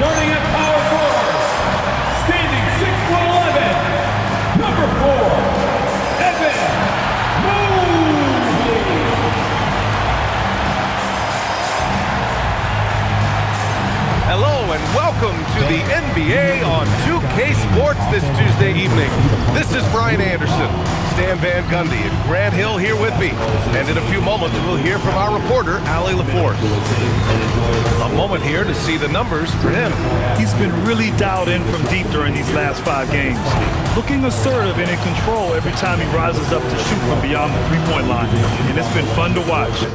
Starting at power forward, standing 6'11", number 4, Evan Mobley. Hello and welcome to the NBA on 2K Sports this Tuesday evening. This is Brian Anderson, Stan Van Gundy, and Grant Hill here with me. And in a few moments, we'll hear from our reporter, Allie LaForce. A moment here to see the numbers for him. He's been really dialed in from deep during these last 5 games. Looking assertive and in control every time he rises up to shoot from beyond the three-point line. And it's been fun to watch.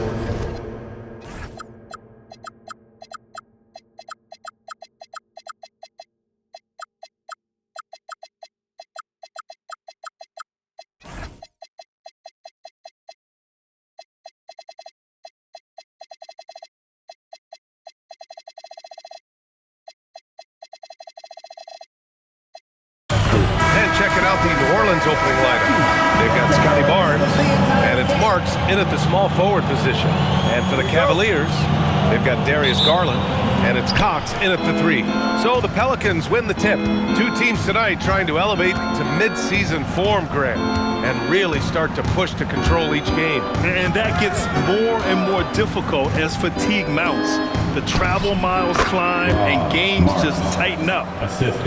Checking out the New Orleans opening lineup. They've got Scotty Barnes, and it's Marks in at the small forward position. And for the Cavaliers, they've got Darius Garland, and it's Cox in at the 3. So the Pelicans win the tip. 2 teams tonight trying to elevate to mid-season form, Grant, and really start to push to control each game. And that gets more and more difficult as fatigue mounts. The travel miles climb and games just tighten up.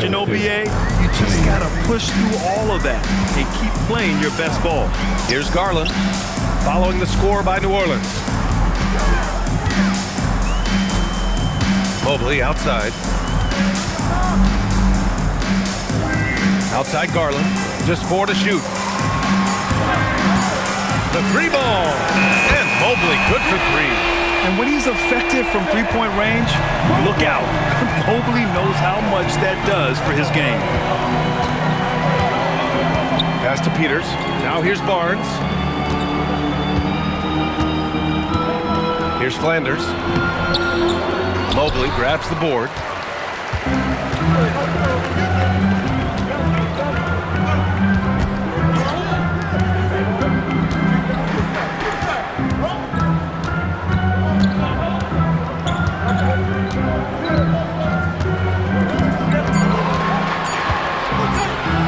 You know, BA, you just got to push through all of that and keep playing your best ball. Here's Garland following the score by New Orleans. Mobley outside. Outside Garland, just 4 to shoot. The 3 ball, and Mobley good for 3. And when he's effective from three-point range, look out. Mobley knows how much that does for his game. Pass to Peters. Now here's Barnes. Here's Flanders. Mobley grabs the board.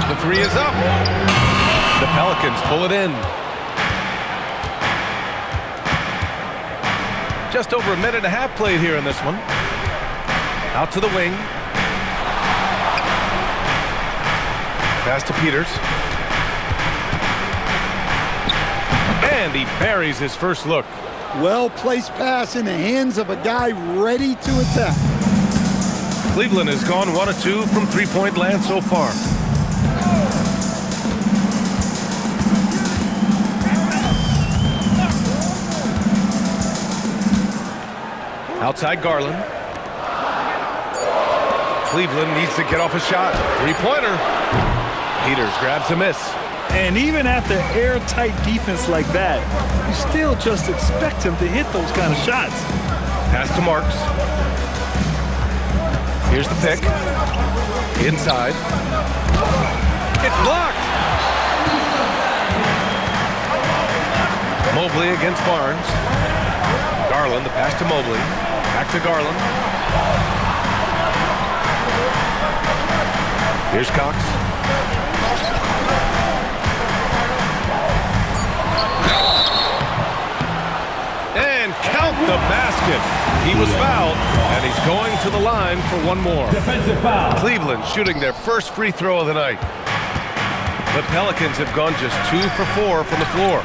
The 3 is up. The Pelicans pull it in. Just over a minute and a half played here in this one. Out to the wing. Pass to Peters. And he buries his first look. Well-placed pass in the hands of a guy ready to attack. Cleveland has gone 1 of 2 from three-point land so far. Outside Garland. Cleveland needs to get off a shot. 3-pointer. Peters grabs a miss. And even after airtight defense like that, you still just expect him to hit those kind of shots. Pass to Marks. Here's the pick. Inside. It's blocked. Mobley against Barnes. Garland, the pass to Mobley. Back to Garland. Here's Cox. And count the basket. He was fouled, and he's going to the line for one more. Defensive foul. Cleveland shooting their first free throw of the night. The Pelicans have gone just 2 for 4 from the floor.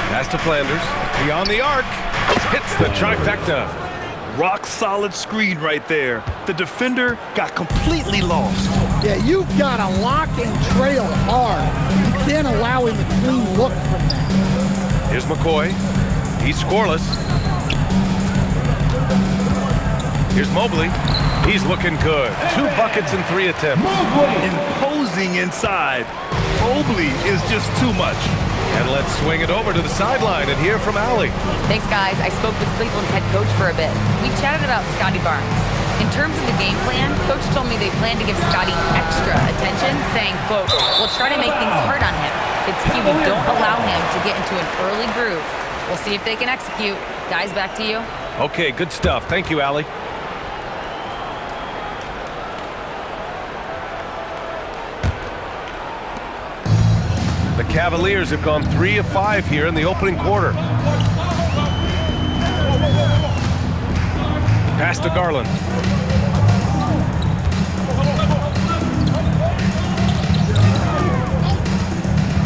Pass to Flanders. Beyond the arc. Hits the trifecta. Rock-solid screen right there. The defender got completely lost. Yeah, you've got to lock and trail hard. You can't allow him a clean look from that. Here's McCoy. He's scoreless. Here's Mobley. He's looking good. 2 buckets and 3 attempts. Imposing inside. Mobley is just too much. And let's swing it over to the sideline and hear from Allie. Thanks, guys. I spoke with Cleveland's head coach for a bit. We chatted about Scotty Barnes. In terms of the game plan, Coach told me they plan to give Scotty extra attention, saying, quote, "We'll try to make things hard on him. It's key we don't allow him to get into an early groove. We'll see if they can execute." Guys, back to you. Okay, good stuff. Thank you, Allie. The Cavaliers have gone 3 of 5 here in the opening quarter. Pass to Garland.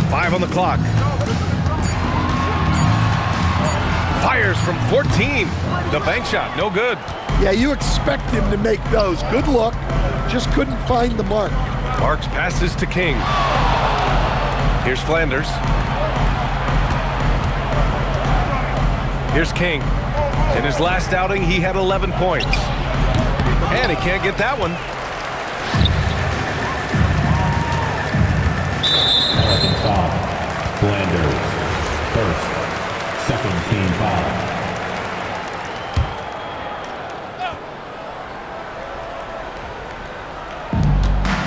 Five on the clock. Fires from 14. The bank shot, no good. Yeah, you expect him to make those. Good look, just couldn't find the mark. Marks passes to King. Here's Flanders. Here's King. In his last outing, he had 11 points. And he can't get that one. Pelicans foul. Flanders. First. Second team foul.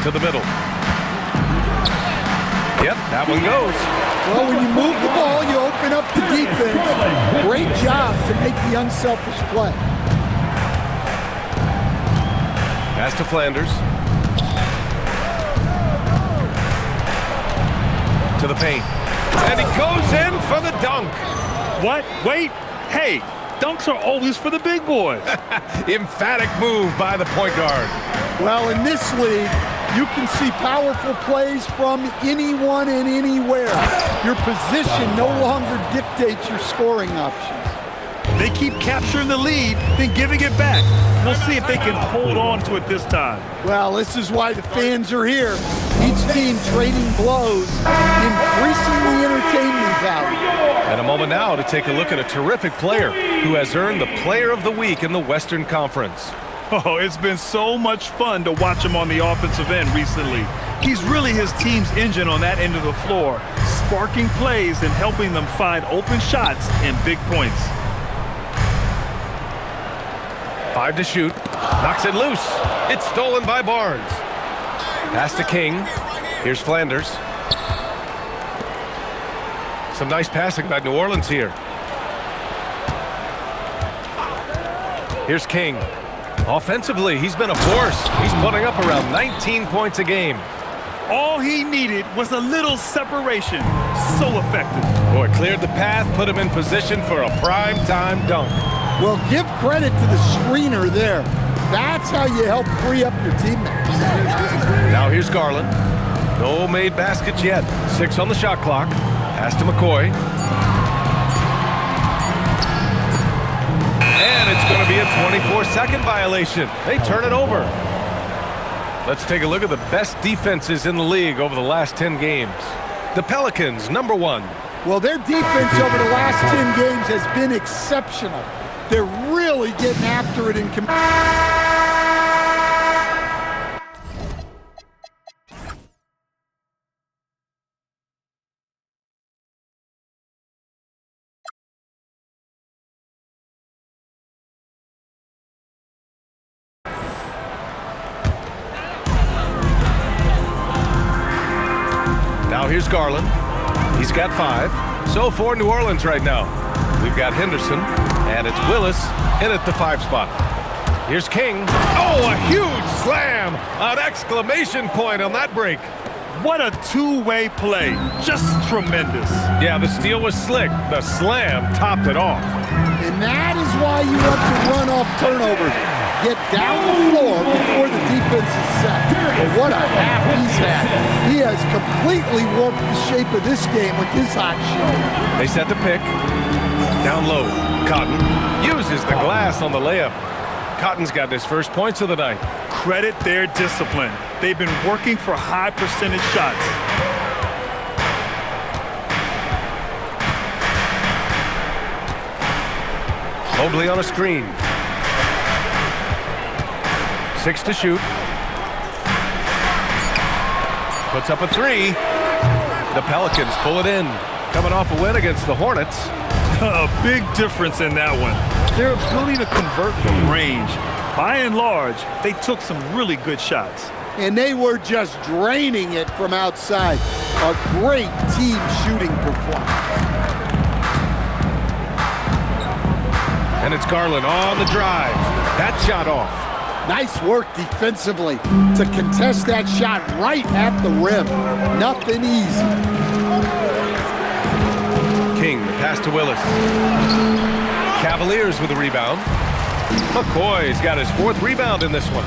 To the middle. Yep, that one goes. Well, when you move the ball, you open up the defense. Great job to make the unselfish play. Pass to Flanders. To the paint. And he goes in for the dunk. What? Wait. Hey, dunks are always for the big boys. Emphatic move by the point guard. Well, in this league, you can see powerful plays from anyone and anywhere. Your position no longer dictates your scoring options. They keep capturing the lead, then giving it back. We'll see if they can hold on to it this time. Well, this is why the fans are here. Each team trading blows, increasing the entertainment value. And a moment now to take a look at a terrific player who has earned the Player of the Week in the Western Conference. Oh, it's been so much fun to watch him on the offensive end recently. He's really his team's engine on that end of the floor, sparking plays and helping them find open shots and big points. 5 to shoot. Knocks it loose. It's stolen by Barnes. Pass to King. Here's Flanders. Some nice passing by New Orleans here. Here's King. Offensively, he's been a force. He's putting up around 19 points a game. All he needed was a little separation. So effective. Boy, cleared the path, put him in position for a prime-time dunk. Well, give credit to the screener there. That's how you help free up your teammates. Now here's Garland. No made baskets yet. 6 on the shot clock. Pass to McCoy. And it's going to be a 24-second violation. They turn it over. Let's take a look at the best defenses in the league over the last 10 games. The Pelicans, number 1. Well, their defense over the last 10 games has been exceptional. They're really getting after it in Now here's Garland. He's got 5. So for New Orleans right now, we've got Henderson, and it's Willis in at the 5 spot. Here's King. Oh, a huge slam! An exclamation point on that break. What a two-way play. Just tremendous. Yeah, the steal was slick. The slam topped it off. And that is why you want to run off turnovers. Get down the floor before the defense is set. But what a half he's had. He has completely warped the shape of this game with his hot shot. They set the pick. Down low. Cotton uses the glass on the layup. Cotton's got his first points of the night. Credit their discipline. They've been working for high percentage shots. Mobley on a screen. 6 to shoot. Puts up a 3. The Pelicans pull it in. Coming off a win against the Hornets. A big difference in that one. Their ability to convert from range. By and large, they took some really good shots. And they were just draining it from outside. A great team shooting performance. And it's Garland on the drive. That shot off. Nice work defensively to contest that shot right at the rim. Nothing easy. King, the pass to Willis. Cavaliers with a rebound. McCoy's got his 4th rebound in this one.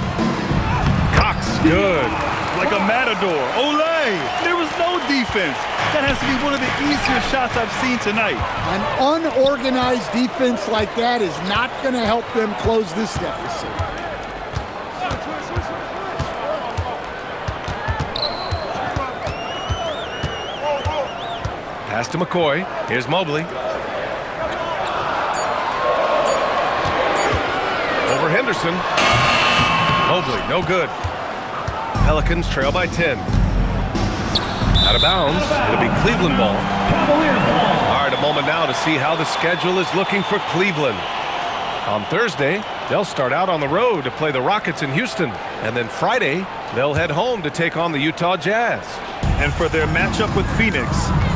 Cox, good. Like a matador. Olay! There was no defense. That has to be one of the easier shots I've seen tonight. An unorganized defense like that is not going to help them close this deficit. Pass to McCoy. Here's Mobley. Over Henderson. Mobley, no good. Pelicans trail by 10. Out of bounds. It'll be Cleveland ball. All right, a moment now to see how the schedule is looking for Cleveland. On Thursday, they'll start out on the road to play the Rockets in Houston. And then Friday, they'll head home to take on the Utah Jazz. And for their matchup with Phoenix,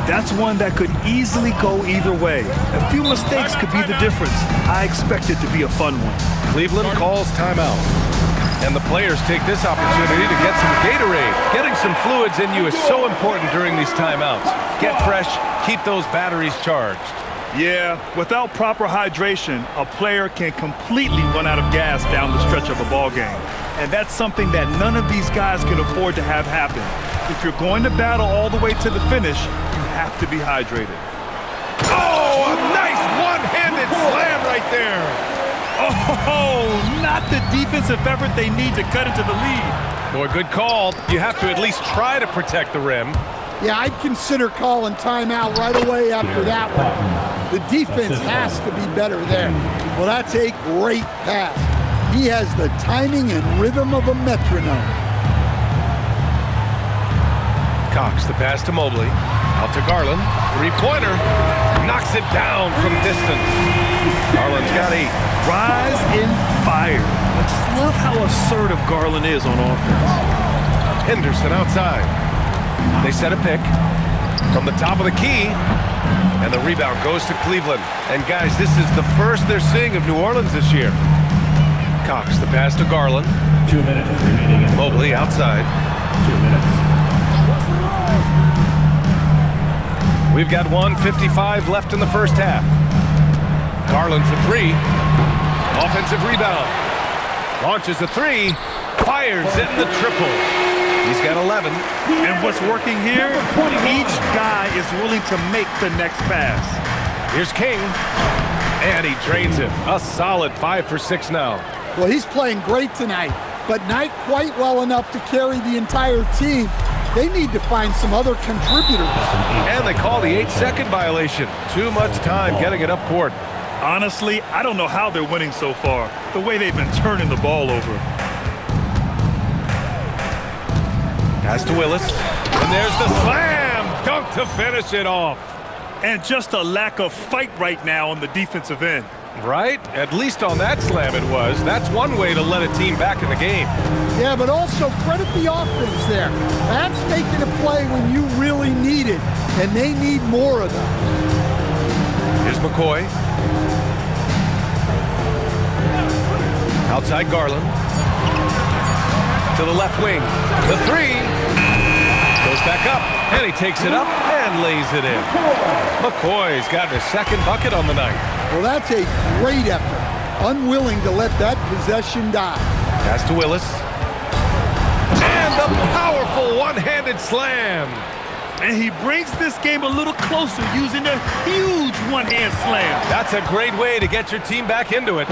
that's one that could easily go either way. A few mistakes could be the difference. I expect it to be a fun one. Cleveland calls timeout. And the players take this opportunity to get some Gatorade. Getting some fluids in you is so important during these timeouts. Get fresh, keep those batteries charged. Yeah, without proper hydration, a player can completely run out of gas down the stretch of a ball game. And that's something that none of these guys can afford to have happen. If you're going to battle all the way to the finish, you have to be hydrated. Oh, a nice one-handed slam right there. Oh, not the defensive effort they need to cut into the lead. Boy, good call. You have to at least try to protect the rim. Yeah, I'd consider calling timeout right away after that one. The defense has to be better there. Well, that's a great pass. He has the timing and rhythm of a metronome. Cox, the pass to Mobley. Out to Garland. Three-pointer. Knocks it down from distance. Garland's got 8. Rise in fire. I just love how assertive Garland is on offense. Henderson outside. They set a pick from the top of the key. And the rebound goes to Cleveland. And guys, this is the first they're seeing of New Orleans this year. Cox, the pass to Garland. 2 minutes remaining. Mobley outside. 2 minutes. We've got 1:55 left in the first half. Garland for 3. Offensive rebound. Launches a 3. Fires in the triple. He's got 11. And what's working here, each guy is willing to make the next pass. Here's King. And he drains it. A solid 5 for 6 now. Well, he's playing great tonight, but not quite well enough to carry the entire team. They need to find some other contributors. And they call the 8-second violation. Too much time getting it up court. Honestly, I don't know how they're winning so far. The way they've been turning the ball over. Pass to Willis. And there's the slam. Dunk to finish it off. And just a lack of fight right now on the defensive end. Right? At least on that slam it was. That's one way to let a team back in the game. Yeah, but also credit the offense there. That's making a play when you really need it, and they need more of those. Here's McCoy. Outside Garland. To the left wing. The 3. Goes back up, and he takes it up and lays it in. McCoy's got his 2nd bucket on the night. Well, that's a great effort. Unwilling to let that possession die. Pass to Willis. And the powerful one-handed slam. And he brings this game a little closer using a huge one-hand slam. That's a great way to get your team back into it.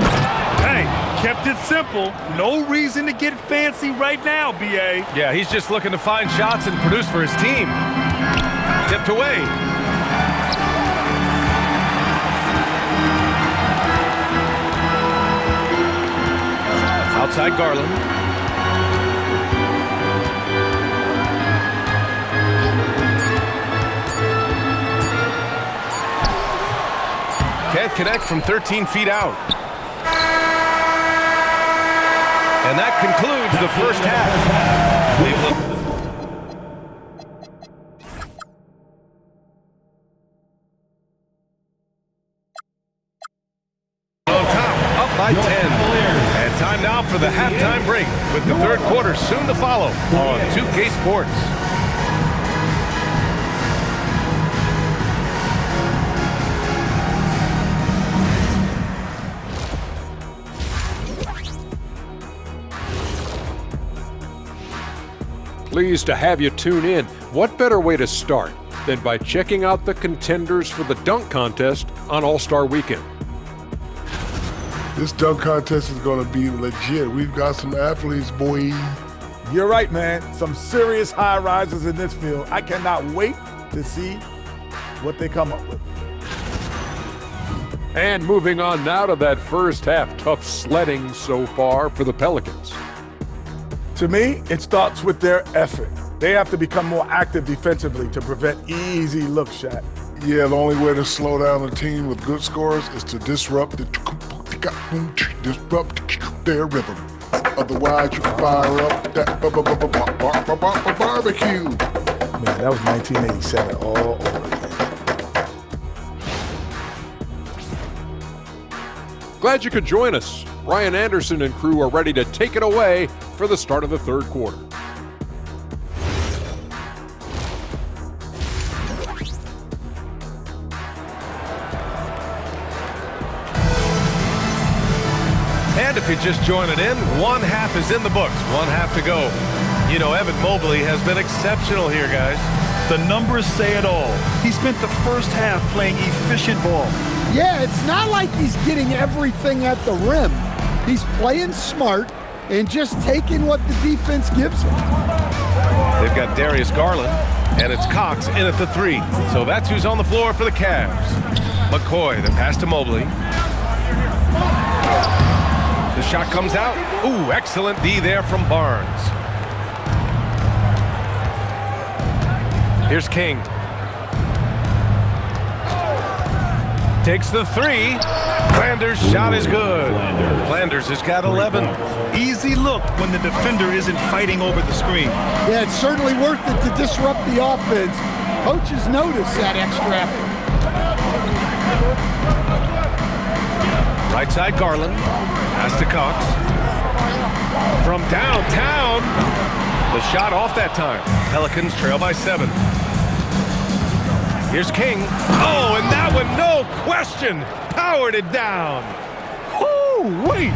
Hey, kept it simple. No reason to get fancy right now, B.A. Yeah, he's just looking to find shots and produce for his team. Tipped away. Outside Garland. Can't connect from 13 feet out. And that concludes the first half. Cleveland. On time. by 10. And time now for the halftime break with the third quarter soon to follow on 2K Sports. Pleased to have you tune in. What better way to start than by checking out the contenders for the dunk contest on All-Star Weekend? This dunk contest is going to be legit. We've got some athletes, boy. You're right, man. Some serious high risers in this field. I cannot wait to see what they come up with. And moving on now to that first half, tough sledding so far for the Pelicans. To me, it starts with their effort. They have to become more active defensively to prevent easy look shot. Yeah, the only way to slow down a team with good scores is to disrupt their rhythm. Otherwise, you can fire up that barbecue. Man, that was 1987 all over again. Glad you could join us. Ryan Anderson and crew are ready to take it away for the start of the third quarter. And if you're just joining in, one half is in the books, one half to go. You know, Evan Mobley has been exceptional here, guys. The numbers say it all. He spent the first half playing efficient ball. Yeah, it's not like he's getting everything at the rim. He's playing smart and just taking what the defense gives him. They've got Darius Garland, and it's Cox in at the 3. So that's who's on the floor for the Cavs. McCoy, the pass to Mobley. The shot comes out. Ooh, excellent D there from Barnes. Here's King. Takes the 3. Flanders' shot is good. Flanders has got 11. Easy look when the defender isn't fighting over the screen. Yeah, it's certainly worth it to disrupt the offense. Coaches notice that extra effort. Right side Garland. Pass to Cox. From downtown. The shot off that time. Pelicans trail by 7. Here's King. Oh, and that one, no question, powered it down. Ooh, wait.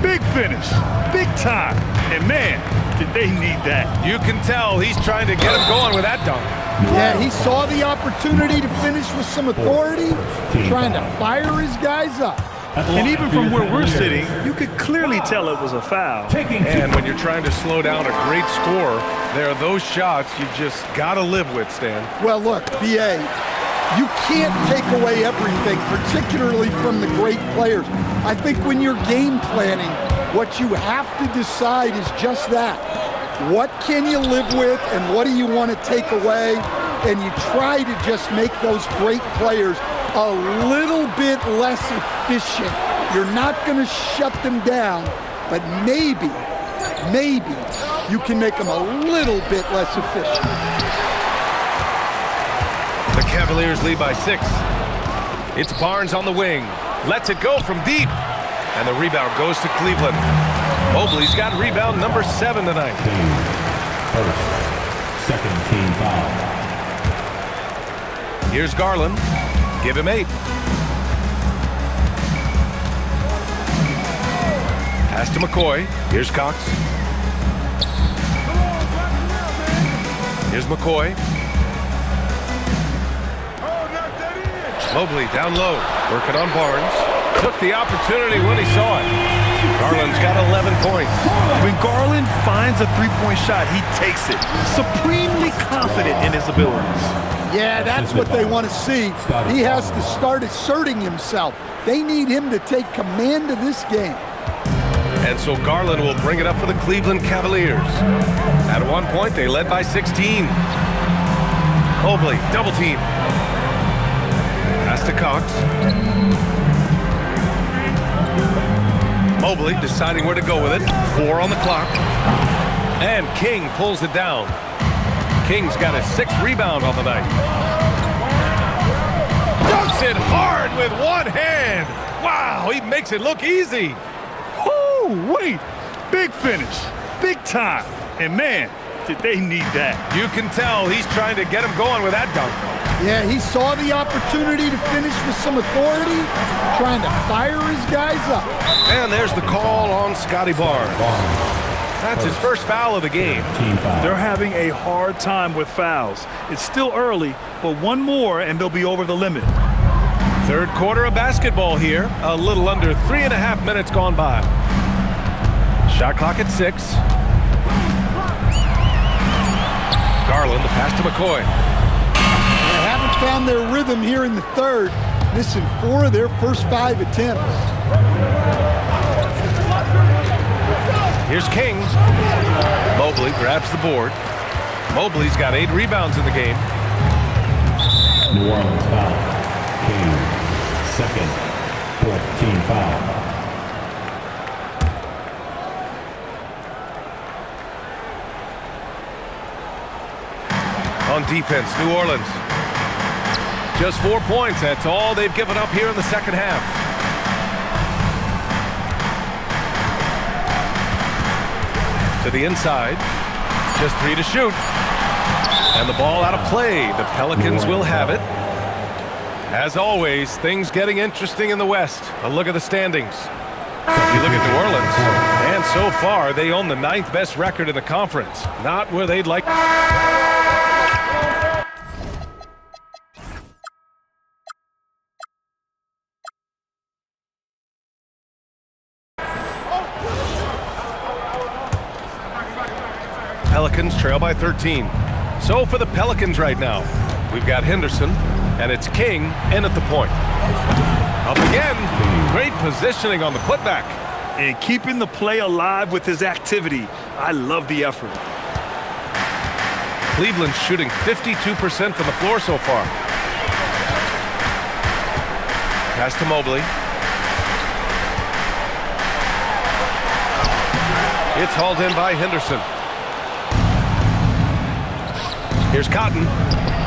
Big finish. Big time. And man, did they need that. You can tell he's trying to get him going with that dunk. Yeah, he saw the opportunity to finish with some authority, trying to fire his guys up. And even from where we're sitting, you could clearly tell it was a foul. And when you're trying to slow down a great scorer, there are those shots you just got to live with, Stan. Well, look, B.A., you can't take away everything, particularly from the great players. I think when you're game planning, what you have to decide is just that. What can you live with and what do you want to take away? And you try to just make those great players a little bit less efficient. You're not going to shut them down, but maybe you can make them a little bit less efficient. The Cavaliers lead by 6. It's Barnes on the wing. Lets it go from deep. And the rebound goes to Cleveland. Mobley's got rebound number 7 tonight. First, second team foul. Here's Garland. Give him 8. Pass to McCoy. Here's Cox. Here's McCoy. Mobley down low. Working on Barnes. Took the opportunity when he saw it. Garland's got 11 points. When Garland finds a three-point shot, he takes it. Supremely confident in his abilities. Yeah, that's what they want to see. He has to start asserting himself. They need him to take command of this game. And so Garland will bring it up for the Cleveland Cavaliers. At one point, they led by 16. Mobley, double team. Pass to Cox. Mobley deciding where to go with it. 4 on the clock. And King pulls it down. King's got a 6th rebound on the night. Dunks it hard with one hand. Wow, he makes it look easy. Woo-wee! Big finish. Big time. And man, did they need that. You can tell he's trying to get him going with that dunk. Yeah, he saw the opportunity to finish with some authority, trying to fire his guys up. And there's the call on Scotty Barnes. That's his first foul of the game. They're having a hard time with fouls. It's still early, but one more and they'll be over the limit. Third quarter of basketball here. A little under 3.5 minutes gone by. Shot clock at 6. Garland, the pass to McCoy. They haven't found their rhythm here in the third, missing 4 of their first 5 attempts. Here's King. Mobley grabs the board. Mobley's got 8 rebounds in the game. New Orleans foul. King, second, 14 foul. On defense, New Orleans. Just 4 points. That's all they've given up here in the second half. To the inside. Just 3 to shoot. And the ball out of play. The Pelicans will have it. As always, things getting interesting in the West. A look at the standings. If you look at New Orleans, and so far they own the 9th best record in the conference. Not where they'd like. Pelicans trail by 13. So for the Pelicans right now, we've got Henderson, and it's King in at the point. Up again. Great positioning on the putback. And keeping the play alive with his activity. I love the effort. Cleveland shooting 52% from the floor so far. Pass to Mobley. It's hauled in by Henderson. Here's Cotton.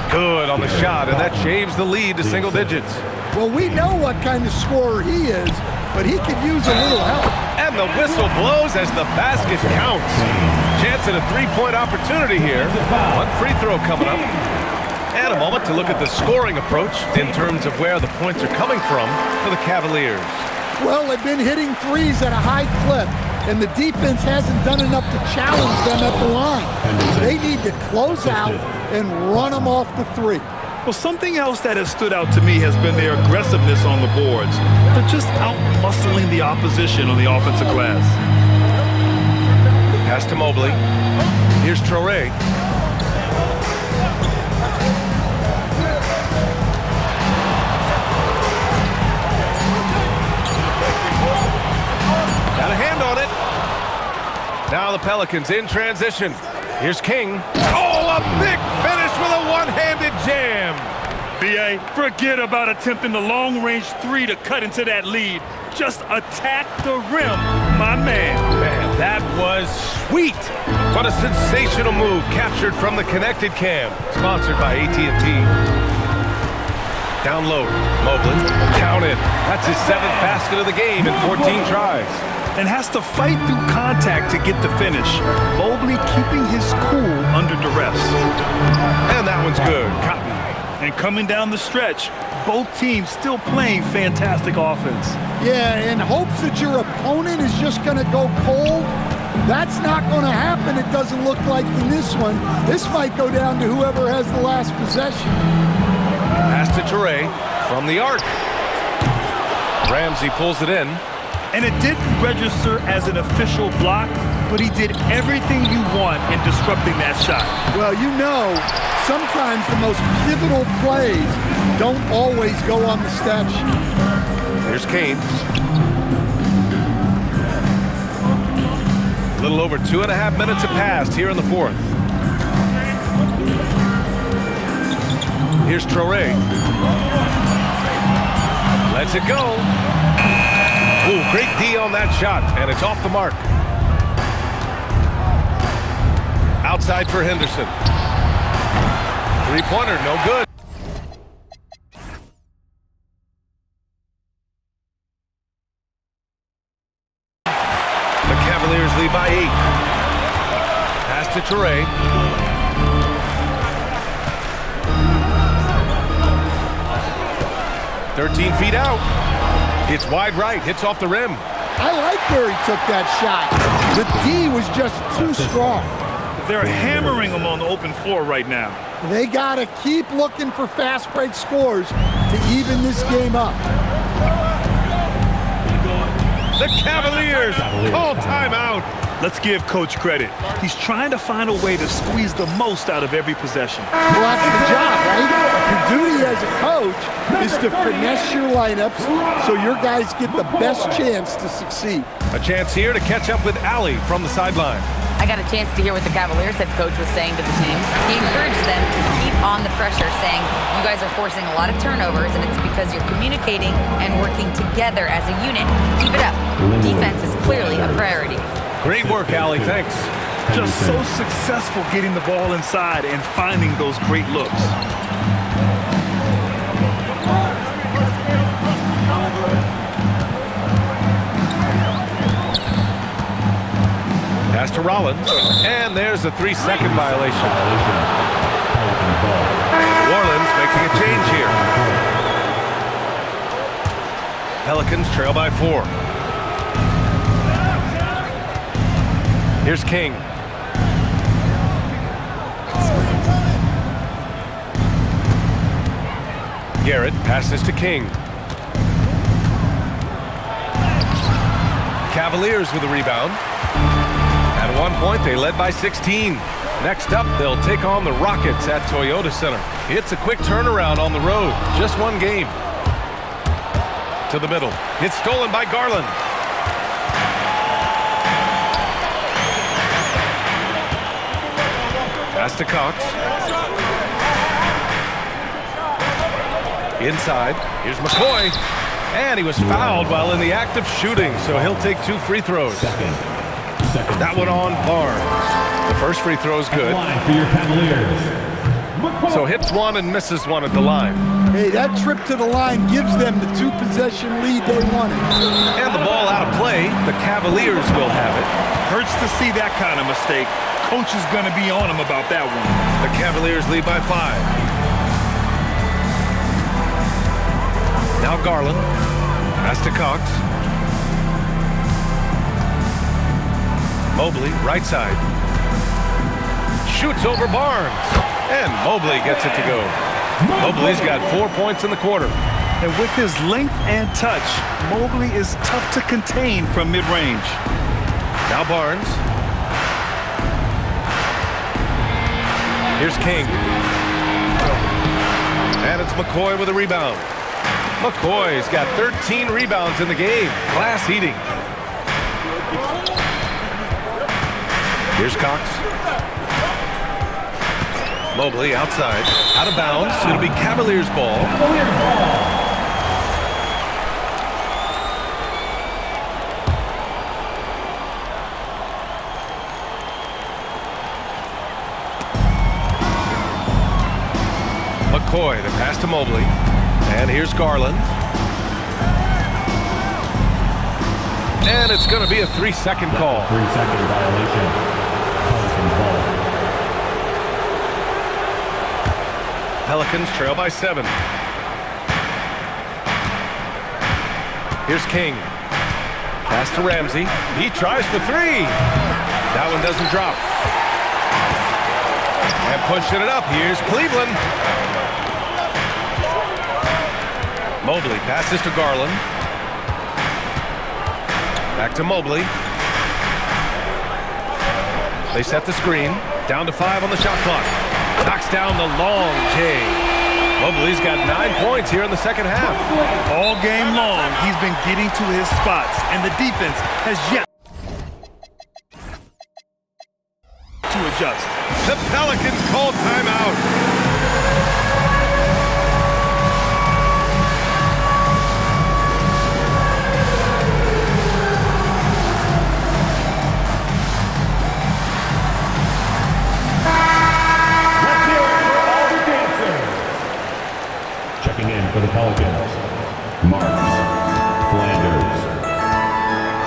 Good on the shot, and that shaves the lead to single digits. Well, we know what kind of scorer he is, but he could use a little help. And the whistle blows as the basket counts. Chance at a 3-point opportunity here. One free throw coming up. And a moment to look at the scoring approach in terms of where the points are coming from for the Cavaliers. Well, they've been hitting threes at a high clip, and the defense hasn't done enough to challenge them at the line. They need to close out and run them off the 3. Well, something else that has stood out to me has been their aggressiveness on the boards. They're just out-muscling the opposition on the offensive glass. Pass to Mobley. Here's Traoré. Got a hand on it. Now the Pelicans in transition. Here's King. Oh, a big finish with a one-handed jam. B.A., forget about attempting the long-range 3 to cut into that lead. Just attack the rim, my man. Man, that was sweet. What a sensational move captured from the Connected Cam. Sponsored by AT&T. Down low, Mobley. Counted. That's his 7th basket of the game in 14 tries. And has to fight through contact to get the finish. Mobley keeping his cool under duress. And that one's good. Cotton. And coming down the stretch, both teams still playing fantastic offense. Yeah, in hopes that your opponent is just going to go cold, that's not going to happen, it doesn't look like in this one. This might go down to whoever has the last possession. Pass to Traoré from the arc. Ramsey pulls it in. And it didn't register as an official block, but he did everything you want in disrupting that shot. Well, you know, sometimes the most pivotal plays don't always go on the stat sheet. Here's Kane. A little over 2.5 minutes have passed here in the 4th. Here's Traoré. Lets it go. Ooh, great D on that shot, and it's off the mark. Outside for Henderson. Three-pointer, no good. lead by 8. Pass to Toure. "13 feet out. It's wide right, hits off the rim. I like where he took that shot. The D was just too strong. They're hammering him on the open floor right now. They got to keep looking for fast break scores to even this game up. The Cavaliers call timeout. Let's give Coach credit. He's trying to find a way to squeeze the most out of every possession. Well, that's the job, right? Your duty as a coach is to finesse your lineups so your guys get the best chance to succeed. A chance here to catch up with Allie from the sideline. I got a chance to hear what the Cavaliers head coach was saying to the team. He encouraged them to keep on the pressure, saying, you guys are forcing a lot of turnovers, and it's because you're communicating and working together as a unit. Keep it up. Defense is clearly a priority. Great work, Allie. Thanks. Just so successful getting the ball inside and finding those great looks. Pass to Rollins, and there's a 3-second violation. New Orleans making a change here. Pelicans trail by 4. Here's King. Garrett passes to King. Cavaliers with a rebound. At one point, they led by 16. Next up, they'll take on the Rockets at Toyota Center. It's a quick turnaround on the road. Just one game. To the middle. It's stolen by Garland. Pass to Cox. Inside. Here's McCoy. And he was fouled while in the act of shooting, so he'll take 2 free throws. That one on Barnes. The first free throw is good. For your Cavaliers. So hits one and misses one at the line. Hey, that trip to the line gives them the 2-possession lead they wanted. And the ball out of play. The Cavaliers will have it. Hurts to see that kind of mistake. Coach is going to be on him about that one. The Cavaliers lead by 5. Now Garland. Pass to Cox. Mobley, right side. Shoots over Barnes. And Mobley gets it to go. Mobley's got 4 points in the quarter. And with his length and touch, Mobley is tough to contain from mid-range. Now Barnes. Here's King. And it's McCoy with a rebound. McCoy's got 13 rebounds in the game. Class eating. Here's Cox. Mobley outside. Out of bounds. It'll be Cavaliers ball. McCoy, the pass to Mobley. And here's Garland. And it's going to be a 3-second call. 3-second violation. Pelican ball. Pelicans trail by 7. Here's King. Pass to Ramsey. He tries for 3. That one doesn't drop. And pushing it up, here's Cleveland. Mobley passes to Garland. Back to Mobley. They set the screen. Down to 5 on the shot clock. Knocks down the long J. Mobley's got 9 points here in the second half. All game long, he's been getting to his spots, and the defense has yet to adjust. The Pelicans call timeout. Checking in for the Pelicans. Marks. Flanders.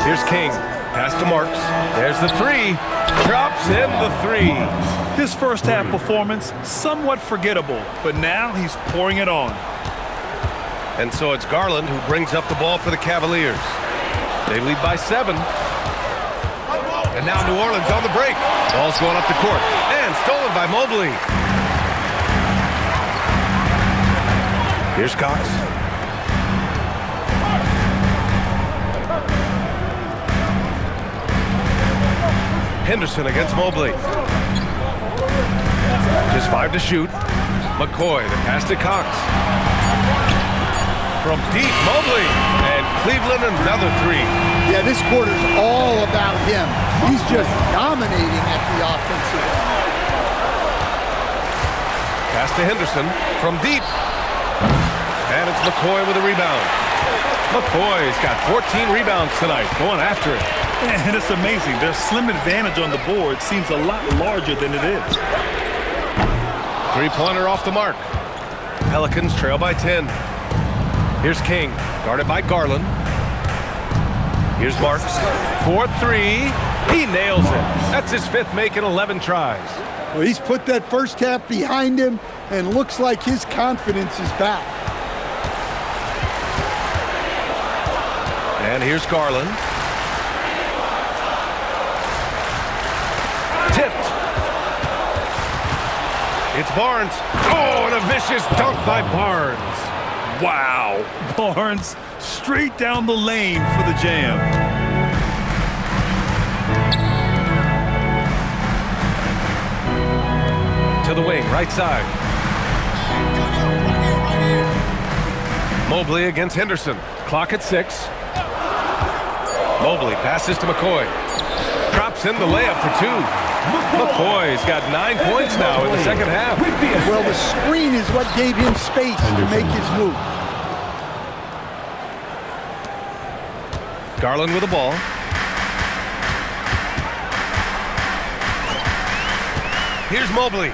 Here's King. Pass to Marks. There's the three. Drops in the three. His first half performance, somewhat forgettable, but now he's pouring it on. And so it's Garland who brings up the ball for the Cavaliers. They lead by 7. And now New Orleans on the break. Ball's going up the court. And stolen by Mobley. Here's Cox. Henderson against Mobley. Just 5 to shoot. McCoy, the pass to Cox. From deep, Mobley. And Cleveland another 3. Yeah, this quarter's all about him. He's just dominating at the offensive end. Pass to Henderson from deep. And it's McCoy with a rebound. McCoy's got 14 rebounds tonight, going after it. And it's amazing. Their slim advantage on the board seems a lot larger than it is. Three-pointer off the mark. Pelicans trail by 10. Here's King, guarded by Garland. Here's Marks. 4-3. He nails it. That's his 5th make in 11 tries. Well, he's put that first half behind him and looks like his confidence is back. And here's Garland. Tipped. It's Barnes. Oh, and a vicious dunk by Barnes. Wow. Barnes straight down the lane for the jam. To the wing, right side. Mobley against Henderson. Clock at 6. Mobley passes to McCoy. Drops in the layup for 2. McCoy's got 9 points now in the second half. Well, the screen is what gave him space to make his move. Garland with the ball. Here's Mobley.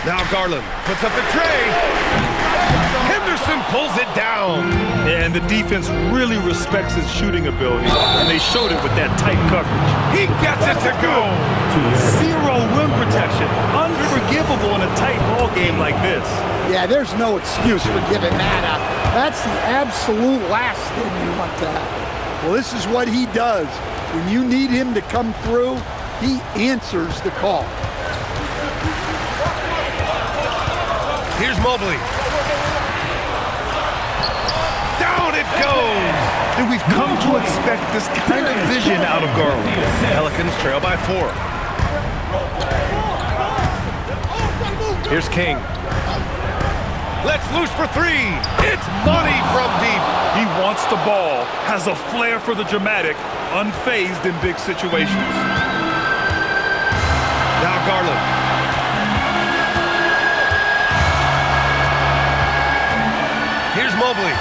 Now Garland puts up the tray. Henderson pulls it down. And the defense really respects his shooting ability, and they showed it with that tight coverage. He gets it to go. 0 rim protection. Unforgivable in a tight ball game like this. Yeah, there's no excuse for giving that up. That's the absolute last thing you want to happen. Well, this is what he does. When you need him to come through, he answers the call. Here's Mobley. Down it goes. And we've come to expect this kind of vision out of Garland. Pelicans trail by 4. Here's King. Let's loose for 3. It's money from deep. He wants the ball, has a flair for the dramatic, unfazed in big situations. Now Garland. Here's Mobley.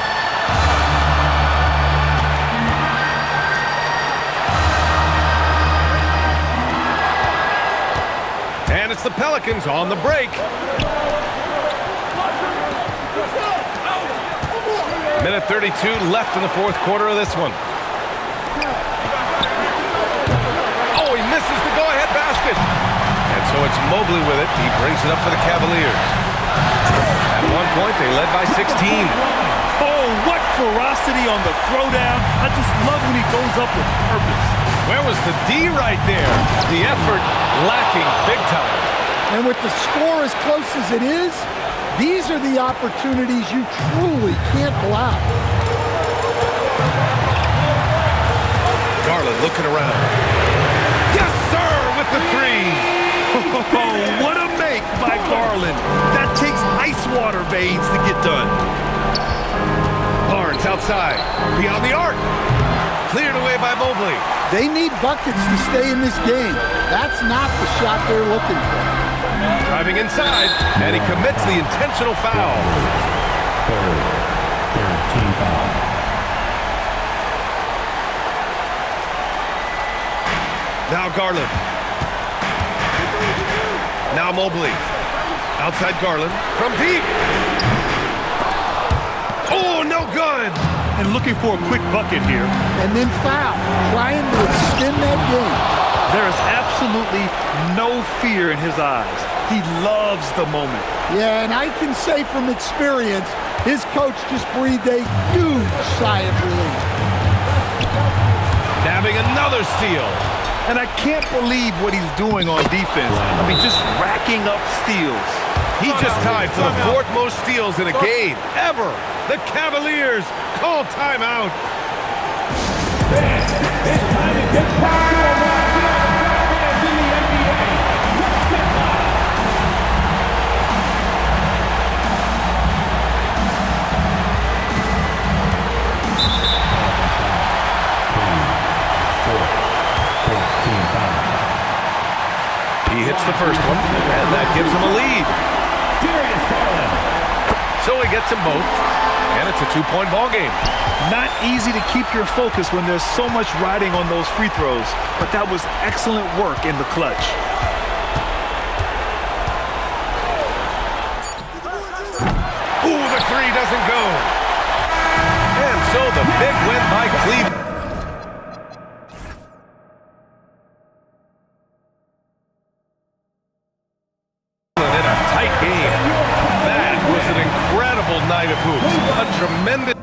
And it's the Pelicans on the break. Minute 32 left in the 4th quarter of this one. Oh, he misses the go-ahead basket. And so it's Mobley with it. He brings it up for the Cavaliers. At one point, they led by 16. Oh, what ferocity on the throwdown. I just love when he goes up with purpose. Where was the D right there? The effort lacking big time. And with the score as close as it is, these are the opportunities you truly can't allow. Garland looking around. Yes, sir, with the 3. Oh, what a make by Garland. That takes ice water veins to get done. Barnes outside, beyond the arc. Cleared away by Mobley. They need buckets to stay in this game. That's not the shot they're looking for. Driving inside, and he commits the intentional foul. Team foul. Now Garland. Now Mobley. Outside Garland from deep. good. And looking for a quick bucket here. And then foul, trying to extend that game. There is absolutely no fear in his eyes. He loves the moment. Yeah, and I can say from experience, his coach just breathed a huge sigh of relief. Nabbing another steal. And I can't believe what he's doing on defense. I mean, just racking up steals. He just tied for the fourth most steals in a game ever. The Cavaliers call timeout. It's time to get back to the fans in the NBA. Let's get live. He hits the first one, and that gives him a lead. So he gets them both, and it's a two-point ball game. Not easy to keep your focus when there's so much riding on those free throws, but that was excellent work in the clutch. Ooh, the three doesn't go. And so the big win by Cleveland. In a tight game. That was an incredible night of hoops. A tremendous